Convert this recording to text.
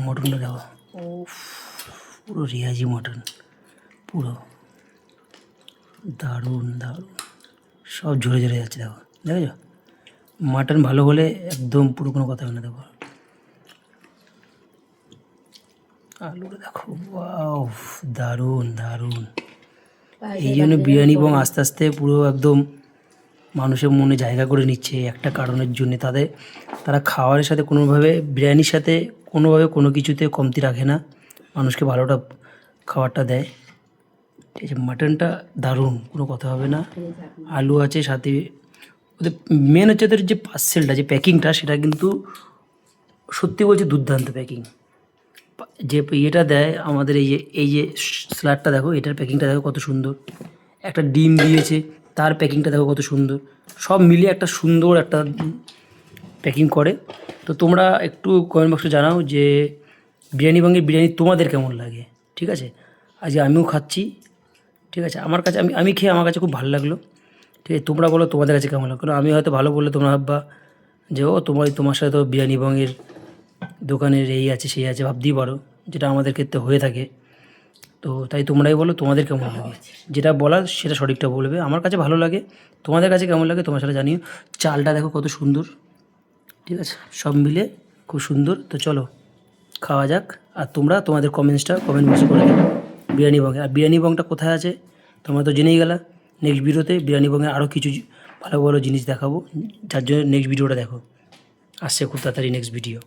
মটনটা দেখো, ও পুরো রিয়াজি মটন, পুরো দারুণ দারুণ, সব ঝরে ঝরে যাচ্ছে। দেখো দেখেছো, মাটন ভালো হলে একদম পুরো কোনো কথা হবে না। দেখো আলুটা দেখো, ওয়াও দারুণ দারুণ। এই জন্য বিরিয়ানি এবং আস্তে আস্তে পুরো একদম মানুষের মনে জায়গা করে নিচ্ছে একটা কারণের জন্য। তারা খাওয়ারের সাথে কোনোভাবে, বিরিয়ানির সাথে কোনোভাবে কোনো কিছুতে কমতি রাখে না, মানুষকে ভালোটা খাবারটা দেয়। ঠিক আছে, মাটনটা দারুণ, কোনো কথা হবে না। আলু আছে সাথে, ওদের মেন হচ্ছে ওদের যে পার্সেলটা, যে প্যাকিংটা, সেটা কিন্তু সত্যি বলছি দুর্দান্ত প্যাকিং। যে ইয়েটা দেয় আমাদের, এই যে স্যালাডটা দেখো, এটার প্যাকিংটা দেখো কত সুন্দর। একটা ডিম দিয়েছে, তার প্যাকিংটা দেখো কত সুন্দর। সব মিলিয়ে একটা সুন্দর একটা প্যাকিং করে। তো তোমরা একটু কমেন্ট বক্সে জানাও যে বিরিয়ানি ভাঙের বিরিয়ানি তোমাদের কেমন লাগে। ঠিক আছে, আজকে আমিও খাচ্ছি। ঠিক আছে, আমার কাছে আমি খেয়ে আমার কাছে খুব ভালো লাগলো। ঠিক আছে, তোমরা বলো তোমাদের কাছে কেমন লাগলো। আমি হয়তো ভালো বললে তোমরা ভাববা যে ও তোমার সাথে তো বিরিয়ানি ভাঙের দোকানের এই আছে সেই আছে, ভাবতেই পারো, যেটা আমাদের ক্ষেত্রে হয়ে থাকে। তো তাই তোমরাই বলো তোমাদের কেমন লাগে, যেটা বলার সেটা সঠিকটা বলবে। আমার কাছে ভালো লাগে, তোমাদের কাছে কেমন লাগে তোমার সাথে জানিও। চালটা দেখো কত সুন্দর। ঠিক আছে, সব মিলে খুব সুন্দর। তো চলো খাওয়া যাক। আর তোমরা তোমাদের কমেন্ট বক্সে করে দেবো বিরিয়ানি বঙ্গে। আর বিরিয়ানি বংটা কোথায় আছে তোমরা তো জেনেই গেলা। নেক্সট ভিডিওতে বিরিয়ানি বঙ্গে আরও কিছু ভালো ভালো জিনিস দেখাবো, যার জন্য নেক্সট ভিডিওটা দেখো। আসছে খুব তাড়াতাড়ি নেক্সট ভিডিও।